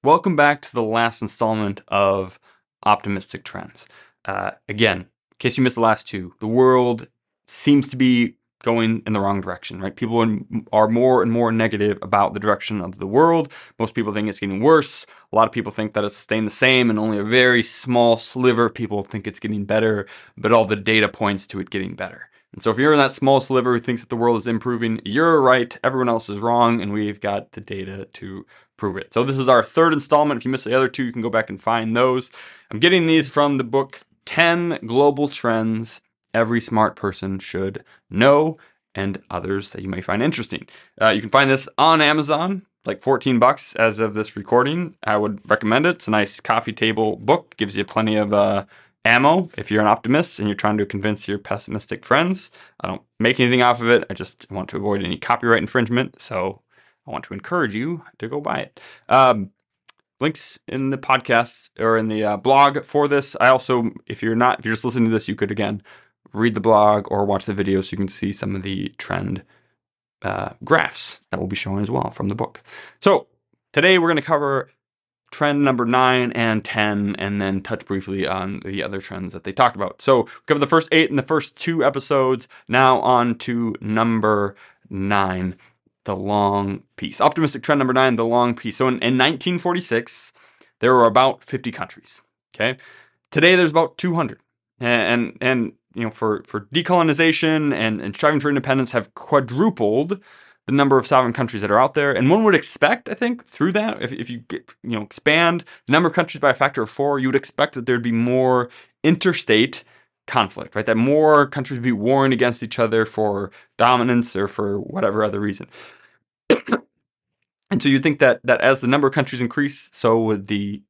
Welcome back to the last installment of Optimistic Trends. Again, in case you missed the last two, the world seems to be going in the wrong direction, right? People are more and more negative about the direction of the world. Most people think it's getting worse. A lot of people think that it's staying the same, and only a very small sliver of people think it's getting better, but all the data points to it getting better. And so if you're in that small sliver who thinks that the world is improving, you're right, everyone else is wrong, and we've got the data to prove it. So this is our third installment. If you missed the other two, you can go back and find those. I'm getting these from the book 10 Global Trends Every Smart Person Should Know, and others that you may find interesting. You can find this on Amazon, like $14 as of this recording. I would recommend it. It's a nice coffee table book. Gives you plenty of ammo if you're an optimist and you're trying to convince your pessimistic friends. I don't make anything off of it. I just want to avoid any copyright infringement. So I want to encourage you to go buy it. Links in the podcast or in the blog for this. I also, if you're just listening to this, you could again read the blog or watch the video so you can see some of the trend graphs that we'll be showing as well from the book. So today we're going to cover trend number 9 and 10, and then touch briefly on the other trends that they talked about. So we covered the first 8 in the first 2 episodes. Now on to number 9. The long piece. Optimistic trend number 9, the long piece. So in 1946, there were about 50 countries. Okay. Today there's about 200. And you know, for decolonization and striving for independence have quadrupled the number of sovereign countries that are out there. And one would expect, I think, through that, if you get, expand the number of countries by a factor of 4, you would expect that there'd be more interstate conflict, right? That more countries would be warring against each other for dominance or for whatever other reason. And so you think that as the number of countries increase, so would the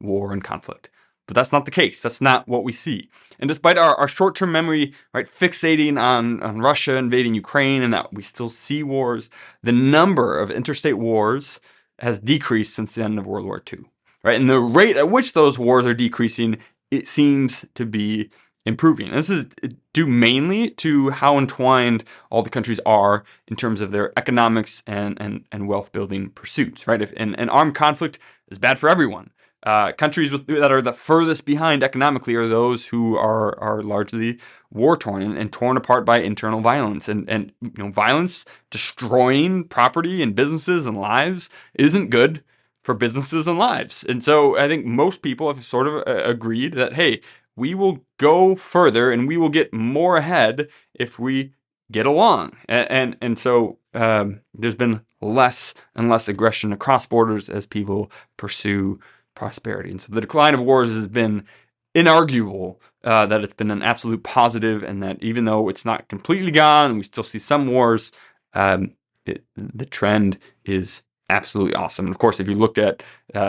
war and conflict. But that's not the case. That's not what we see. And despite our short-term memory, right, fixating on Russia invading Ukraine and that we still see wars, the number of interstate wars has decreased since the end of World War II, right? And the rate at which those wars are decreasing, it seems to be improving. And this is due mainly to how entwined all the countries are in terms of their economics and wealth building pursuits, right? And armed conflict is bad for everyone. Countries that are the furthest behind economically are those who are largely war torn and torn apart by internal violence. And violence destroying property and businesses and lives isn't good for businesses and lives. And so I think most people have sort of agreed that, hey, we will go further and we will get more ahead if we get along. And so there's been less and less aggression across borders as people pursue prosperity. And so the decline of wars has been inarguable, that it's been an absolute positive, and that even though it's not completely gone and we still see some wars, the trend is absolutely awesome. And of course, if you look at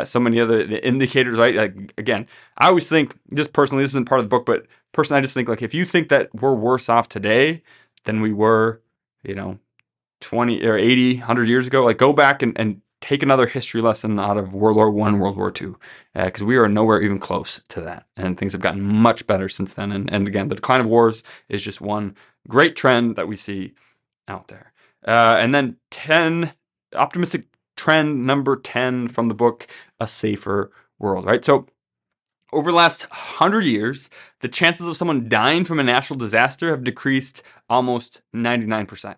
so many other indicators, right? Like, again, I always think, just personally, this isn't part of the book, but personally, I just think, like, if you think that we're worse off today than we were, 20 or 80, 100 years ago, like, go back and take another history lesson out of World War I, World War II, because we are nowhere even close to that. And things have gotten much better since then. And again, the decline of wars is just one great trend that we see out there. And then 10, optimistic trend number 10 from the book, A Safer World, right? So over the last 100 years, the chances of someone dying from a natural disaster have decreased almost 99%.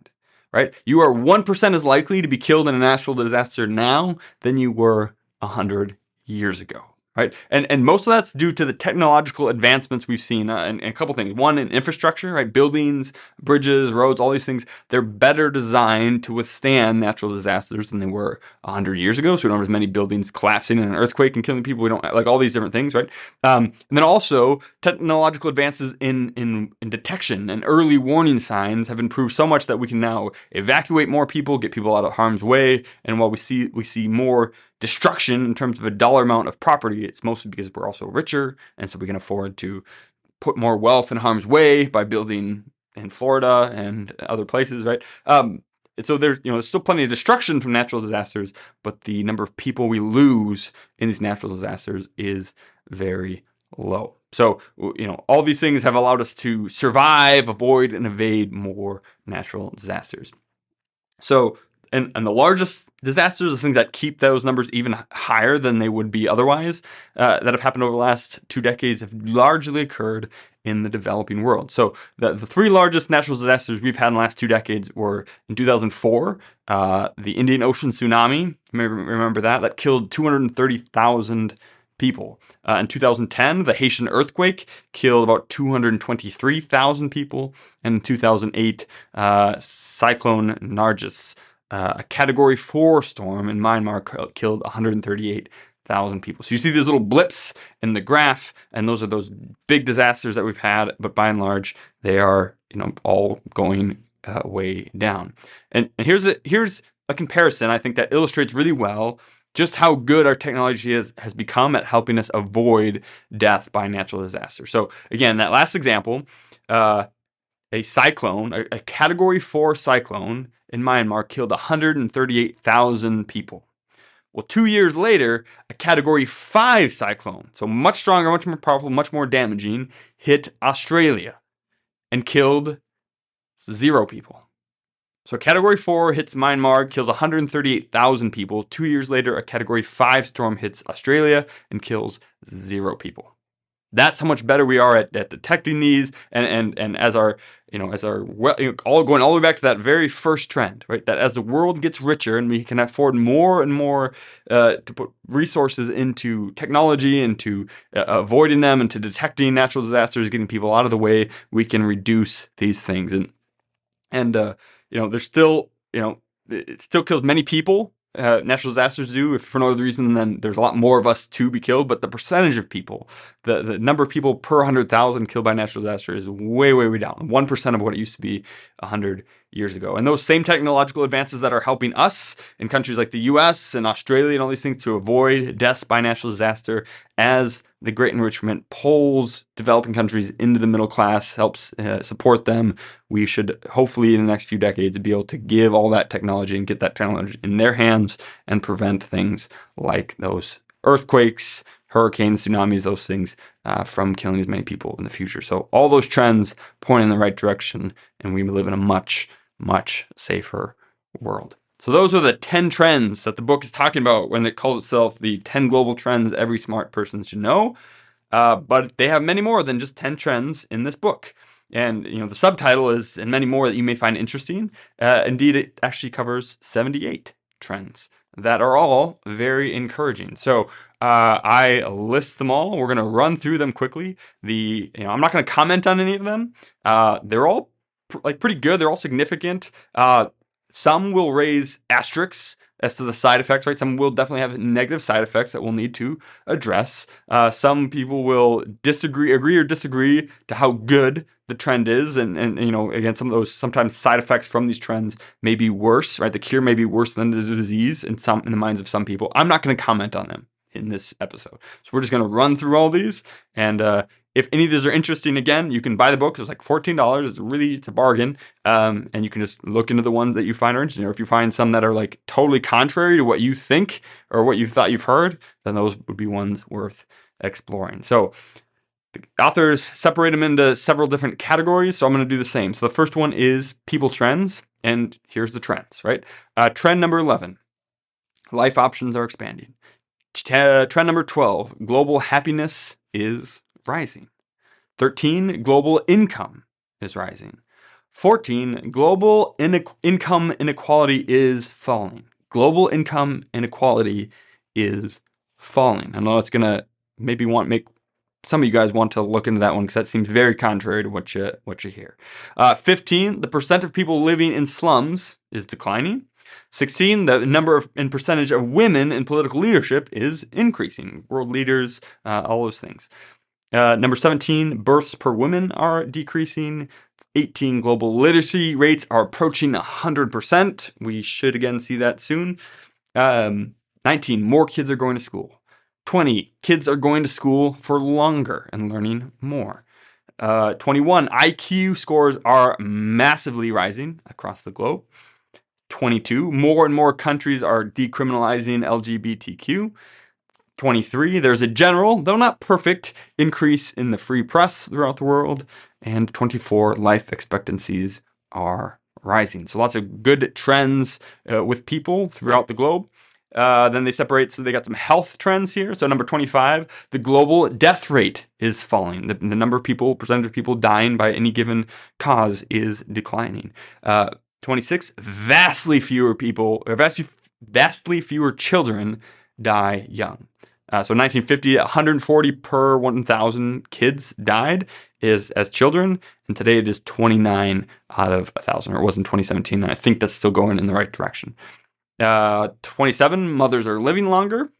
Right? You are 1% as likely to be killed in a natural disaster now than you were 100 years ago. Right? And most of that's due to the technological advancements we've seen, and a couple things. One, in infrastructure, right? Buildings, bridges, roads, all these things, they're better designed to withstand natural disasters than they were 100 years ago. So we don't have as many buildings collapsing in an earthquake and killing people. We don't, like, all these different things, right? And then also technological advances in detection and early warning signs have improved so much that we can now evacuate more people, get people out of harm's way. And while we see more destruction in terms of a dollar amount of property, it's mostly because we're also richer, and so we can afford to put more wealth in harm's way by building in Florida and other places, right? And so there's still plenty of destruction from natural disasters, but the number of people we lose in these natural disasters is very low. So all these things have allowed us to survive, avoid, and evade more natural disasters. So and the largest disasters, the things that keep those numbers even higher than they would be otherwise, that have happened over the last 2 decades, have largely occurred in the developing world. So the 3 largest natural disasters we've had in the last 2 decades were in 2004, the Indian Ocean tsunami. You may remember that killed 230,000 people. In 2010, the Haitian earthquake killed about 223,000 people. And in 2008, Cyclone Nargis, a Category 4 storm in Myanmar, killed 138,000 people. So you see these little blips in the graph, and those are those big disasters that we've had. But by and large, they are all going way down. And here's a comparison I think that illustrates really well just how good our technology has become at helping us avoid death by natural disaster. So again, that last example, a cyclone, a Category 4 cyclone in Myanmar killed 138,000 people. Well, 2 years later, a Category 5 cyclone, so much stronger, much more powerful, much more damaging, hit Australia and killed 0 people. So Category 4 hits Myanmar, kills 138,000 people. 2 years later, a Category 5 storm hits Australia and kills 0 people. That's how much better we are at detecting these, and as our all going all the way back to that very first trend, right? That as the world gets richer and we can afford more and more to put resources into technology, into avoiding them, and to detecting natural disasters, getting people out of the way, we can reduce these things. And there's still, it still kills many people. Natural disasters do, if for no other reason than there's a lot more of us to be killed. But the percentage of people, the number of people per 100,000 killed by natural disaster is way, way, way down. 1% of what it used to be 100 years ago. And those same technological advances that are helping us in countries like the US and Australia and all these things to avoid deaths by natural disaster, as the Great Enrichment pulls developing countries into the middle class, helps support them, we should hopefully in the next few decades be able to give all that technology and get that technology in their hands and prevent things like those earthquakes, hurricanes, tsunamis, those things from killing as many people in the future. So all those trends point in the right direction, and we live in a much, much safer world. So those are the 10 trends that the book is talking about when it calls itself the 10 global trends every smart person should know. But they have many more than just 10 trends in this book. And the subtitle is "and many more that you may find interesting." Indeed, it actually covers 78 trends that are all very encouraging. So I list them all. We're going to run through them quickly. I'm not going to comment on any of them. They're all pretty good. They're all significant. Some will raise asterisks as to the side effects, right? Some will definitely have negative side effects that we'll need to address. Some people will agree or disagree to how good the trend is. And again, some of those sometimes side effects from these trends may be worse, right? The cure may be worse than the disease in the minds of some people. I'm not going to comment on them in this episode. So we're just going to run through all these. And if any of these are interesting, again, you can buy the book. It's like $14. It's a bargain. And you can just look into the ones that you find are interesting. Or if you find some that are like totally contrary to what you think or what you thought you've heard, then those would be ones worth exploring. So the authors separate them into several different categories. So I'm going to do the same. So the first one is people trends. And here's the trends, right? Trend number 11, life options are expanding. Trend number 12, global happiness is rising. 13, global income is rising. 14, global income inequality is falling. Global income inequality is falling. I know it's going to maybe make some of you guys want to look into that one because that seems very contrary to what you hear. 15, the percent of people living in slums is declining. 16, the number and percentage of women in political leadership is increasing. World leaders, all those things. Number 17, births per woman are decreasing. 18, global literacy rates are approaching 100%. We should again see that soon. 19, more kids are going to school. 20, kids are going to school for longer and learning more. 21, IQ scores are massively rising across the globe. 22, more and more countries are decriminalizing LGBTQ. 23, there's a general, though not perfect, increase in the free press throughout the world. And 24, life expectancies are rising. So lots of good trends with people throughout the globe. Then they separate, so they got some health trends here. So number 25, the global death rate is falling. The number of people, percentage of people dying by any given cause is declining. 26, vastly fewer children die young. So in 1950, 140 per 1,000 kids died as children, and today it is 29 out of 1,000, or it was in 2017, and I think that's still going in the right direction. 27, mothers are living longer.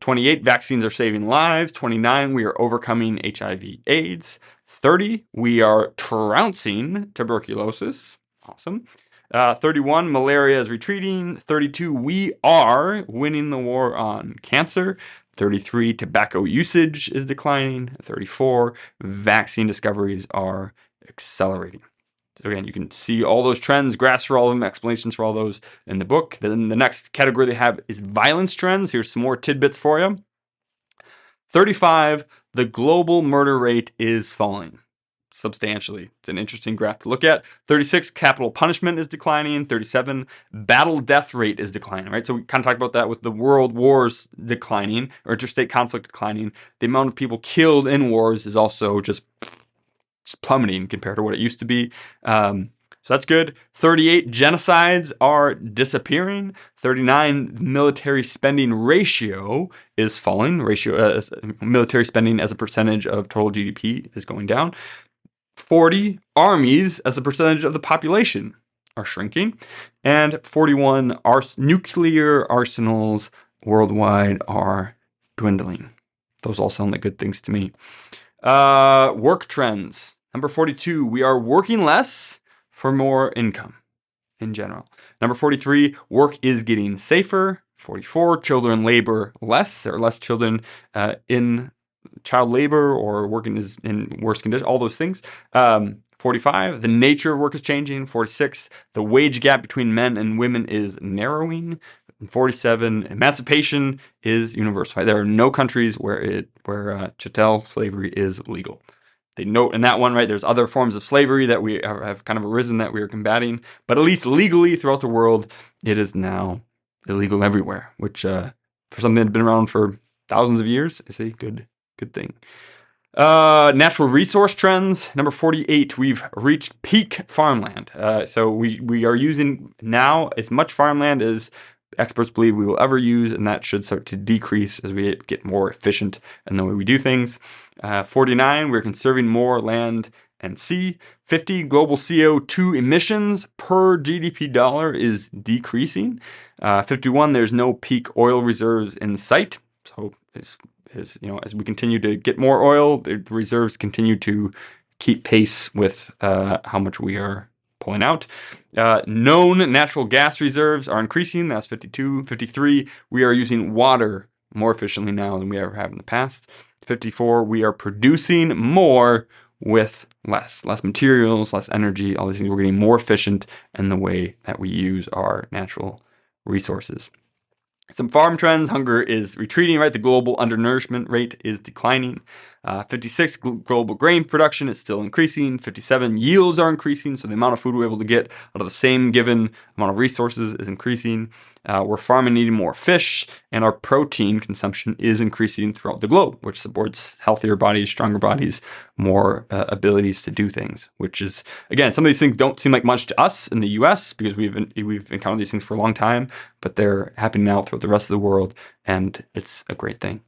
28, vaccines are saving lives. 29, we are overcoming HIV/AIDS. 30, we are trouncing tuberculosis. Awesome. 31, malaria is retreating. 32, we are winning the war on cancer. 33, tobacco usage is declining. 34, vaccine discoveries are accelerating. So again, you can see all those trends, graphs for all of them, explanations for all those in the book. Then the next category they have is violence trends. Here's some more tidbits for you. 35, the global murder rate is falling substantially. It's an interesting graph to look at. 36, capital punishment is declining. 37, battle death rate is declining, right? So we kind of talked about that with the world wars declining, or interstate conflict declining. The amount of people killed in wars is also just plummeting compared to what it used to be. So that's good. 38, genocides are disappearing. 39, military spending ratio is falling. Military spending as a percentage of total GDP is going down. 40, armies as a percentage of the population are shrinking. And 41, nuclear arsenals worldwide are dwindling. Those all sound like good things to me. Work trends. Number 42, we are working less for more income in general. Number 43, work is getting safer. 44, children labor less. There are less children in child labor or working is in worse conditions, all those things. 45, the nature of work is changing. 46, the wage gap between men and women is narrowing. 47, emancipation is universal. There are no countries where chattel slavery is legal. They note in that one, right, there's other forms of slavery that we have kind of arisen that we are combating, but at least legally throughout the world, it is now illegal everywhere, which for something that had been around for thousands of years is a good thing. Natural resource trends. Number 48, we've reached peak farmland. So we are using now as much farmland as experts believe we will ever use, and that should start to decrease as we get more efficient in the way we do things. 49, we're conserving more land and sea. 50, global CO2 emissions per GDP dollar is decreasing. 51, there's no peak oil reserves in sight. So as we continue to get more oil, the reserves continue to keep pace with how much we are pulling out. Known natural gas reserves are increasing. That's 52. 53, we are using water more efficiently now than we ever have in the past. 54, we are producing more with less materials, less energy, all these things. We're getting more efficient in the way that we use our natural resources. Some farm trends. Hunger is retreating, right? The global undernourishment rate is declining. 56, global grain production is still increasing. 57, yields are increasing, so the amount of food we're able to get out of the same given amount of resources is increasing. We're farming eating more fish, and our protein consumption is increasing throughout the globe, which supports healthier bodies, stronger bodies, more abilities to do things, which is, again, some of these things don't seem like much to us in the US because we've encountered these things for a long time, but they're happening now throughout the rest of the world, and it's a great thing.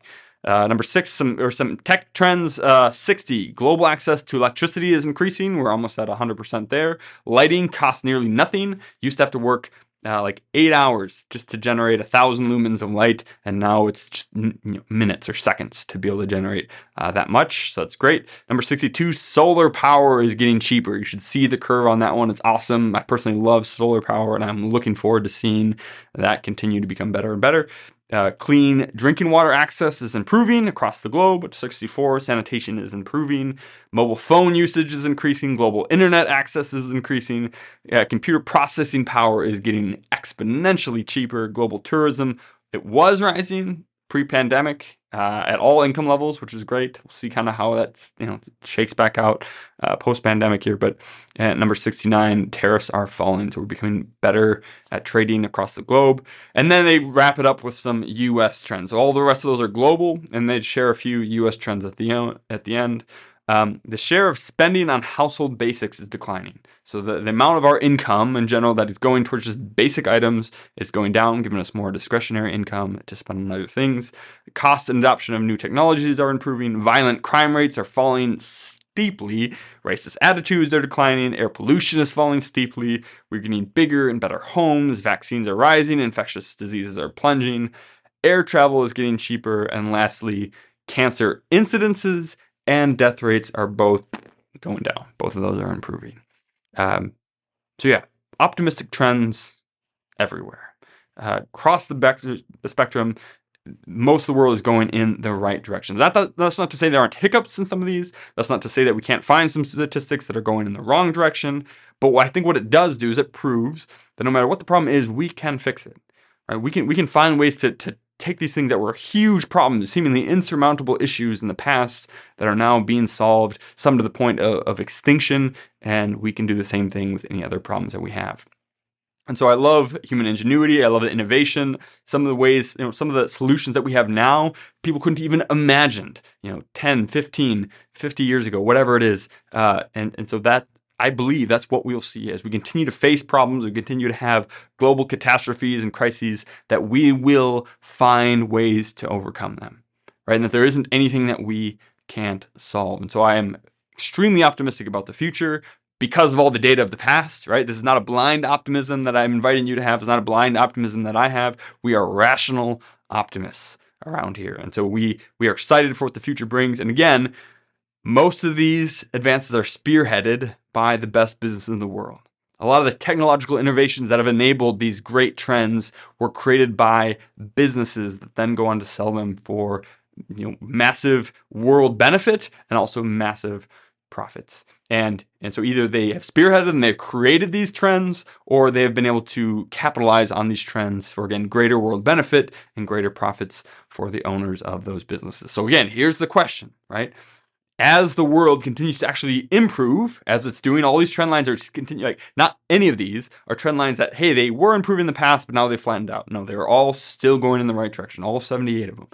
Number 6, some tech trends. 60, global access to electricity is increasing. We're almost at 100% there. Lighting costs nearly nothing. Used to have to work like 8 hours just to generate 1,000 lumens of light, and now it's just minutes or seconds to be able to generate that much. So that's great. Number 62, solar power is getting cheaper. You should see the curve on that one. It's awesome. I personally love solar power, and I'm looking forward to seeing that continue to become better and better. Clean drinking water access is improving across the globe. 64, sanitation is improving. Mobile phone usage is increasing. Global internet access is increasing. Computer processing power is getting exponentially cheaper. Global tourism, it was rising, pre-pandemic at all income levels, which is great. We'll see kind of how that's shakes back out post-pandemic here. But at number 69, tariffs are falling, so we're becoming better at trading across the globe. And then they wrap it up with some U.S. trends. So all the rest of those are global, and they share a few U.S. trends at the end. The share of spending on household basics is declining. So the amount of our income in general that is going towards just basic items is going down, giving us more discretionary income to spend on other things. The cost and adoption of new technologies are improving. Violent crime rates are falling steeply. Racist attitudes are declining. Air pollution is falling steeply. We're getting bigger and better homes. Vaccines are rising. Infectious diseases are plunging. Air travel is getting cheaper. And lastly, cancer incidences and death rates are both going down. Both of those are improving. So yeah, optimistic trends everywhere. Across the spectrum, most of the world is going in the right direction. That's not to say there aren't hiccups in some of these. That's not to say that we can't find some statistics that are going in the wrong direction. But I think what it does do is it proves that no matter what the problem is, we can fix it. Right? We can find ways to take these things that were huge problems, seemingly insurmountable issues in the past that are now being solved, some to the point of extinction, and we can do the same thing with any other problems that we have. And so I love human ingenuity. I love the innovation. Some of the ways, some of the solutions that we have now, people couldn't even imagined, 10, 15, 50 years ago, whatever it is. And so that, I believe that's what we'll see as we continue to face problems, we continue to have global catastrophes and crises, that we will find ways to overcome them, right? And that there isn't anything that we can't solve. And so I am extremely optimistic about the future because of all the data of the past, right? This is not a blind optimism that I'm inviting you to have. It's not a blind optimism that I have. We are rational optimists around here. And so we are excited for what the future brings. And again, most of these advances are spearheaded by the best businesses in the world. A lot of the technological innovations that have enabled these great trends were created by businesses that then go on to sell them for massive world benefit and also massive profits. And so either they have spearheaded and they've created these trends, or they have been able to capitalize on these trends for, again, greater world benefit and greater profits for the owners of those businesses. So again, here's the question, right? As the world continues to actually improve, as it's doing, all these trend lines are continue. Not any of these are trend lines that, hey, they were improving in the past, but now they flattened out. No, they're all still going in the right direction, all 78 of them.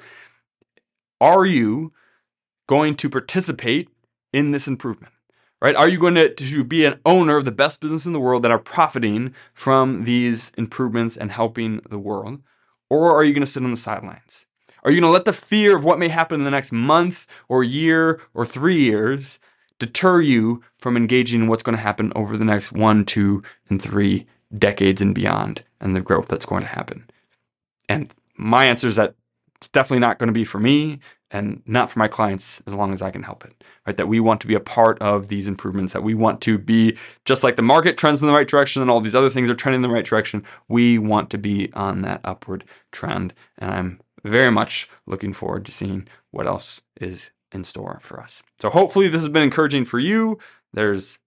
Are you going to participate in this improvement? Right? Are you going to be an owner of the best business in the world that are profiting from these improvements and helping the world? Or are you going to sit on the sidelines? Are you going to let the fear of what may happen in the next month or year or 3 years deter you from engaging in what's going to happen over the next 1, 2, and 3 decades and beyond, and the growth that's going to happen? And my answer is that it's definitely not going to be for me and not for my clients as long as I can help it, right? That we want to be a part of these improvements, that we want to be just like the market trends in the right direction and all these other things are trending in the right direction. We want to be on that upward trend. And I'm very much looking forward to seeing what else is in store for us. So hopefully this has been encouraging for you. There's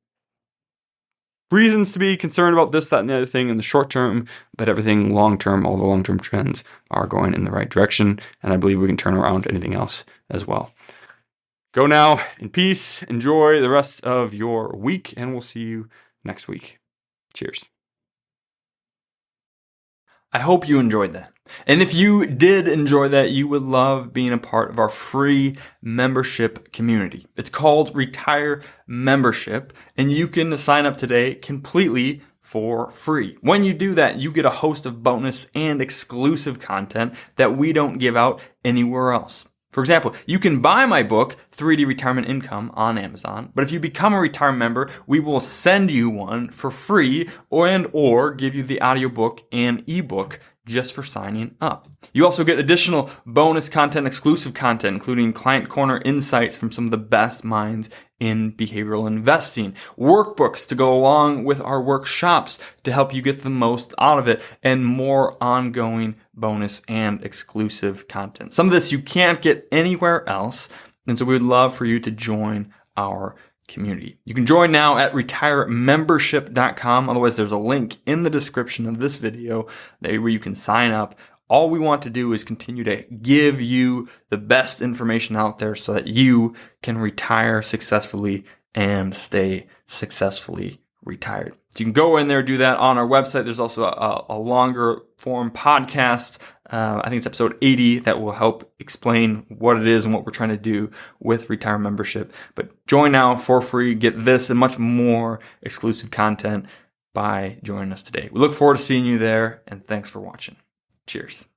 reasons to be concerned about this, that, and the other thing in the short term, but everything long term, all the long term trends are going in the right direction. And I believe we can turn around anything else as well. Go now in peace. Enjoy the rest of your week, and we'll see you next week. Cheers. I hope you enjoyed that. And if you did enjoy that, you would love being a part of our free membership community. It's called Retire Membership, and you can sign up today completely for free. When you do that, you get a host of bonus and exclusive content that we don't give out anywhere else. For example, you can buy my book, 3D Retirement Income, on Amazon, but if you become a Retire member, we will send you one for free or give you the audiobook and ebook just for signing up. You also get additional bonus content, exclusive content, including Client Corner insights from some of the best minds in behavioral investing, workbooks to go along with our workshops to help you get the most out of it, and more ongoing bonus and exclusive content. Some of this you can't get anywhere else, and so we would love for you to join our community. You can join now at retiremembership.com. Otherwise, there's a link in the description of this video where you can sign up All we want to do is continue to give you the best information out there so that you can retire successfully and stay successfully retired. So you can go in there, do that on our website. There's also a longer form podcast. I think it's episode 80 that will help explain what it is and what we're trying to do with retirement membership. But join now for free. Get this and much more exclusive content by joining us today. We look forward to seeing you there, and thanks for watching. Cheers.